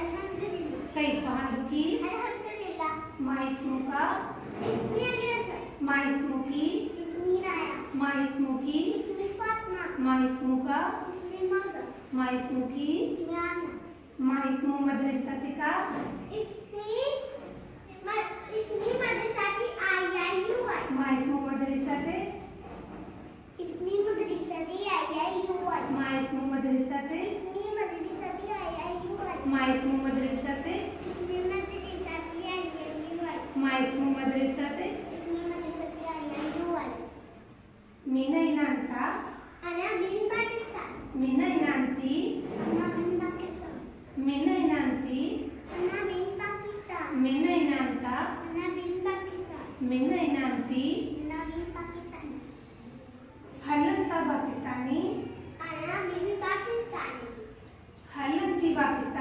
अल्हम्दुलिल्लाह कैफ हालुकी अल्हम्दुलिल्लाह मा इस्मुका इसमी अलियासा मा इस्मुकी इसमी राया मा इस्मुकी इसमी फातिमा मा इस्मुका इसमी मौसा मा इस्मुकी इसमी आना मा इस्मु मदरसतिका इसमी मदरसाती आईआईयूआई मा इस्मु मदरसते इसमी मदरसाती आईआईयूआई मा इस्मु मदरसते इसमी मदरसाती आईआईयूआई मा इस्मु मदरसते इसमी मदरसाती आईआईयूआई मा इस्मु मदरसते इसमी मदरसाती आईआईयूआई मिनैनांता अना बिन पाकिस्तान मिनैनांती अना बिन पाकिस्तान मिनैनांती अना बिन पाकिस्तान मिनैनांता अना बिन पाकिस्तान मिनैनांती अना बिन पाकिस्तान हलंता पाकिस्तानी अना बिन पाकिस्तान हलंती पाकिस्तानी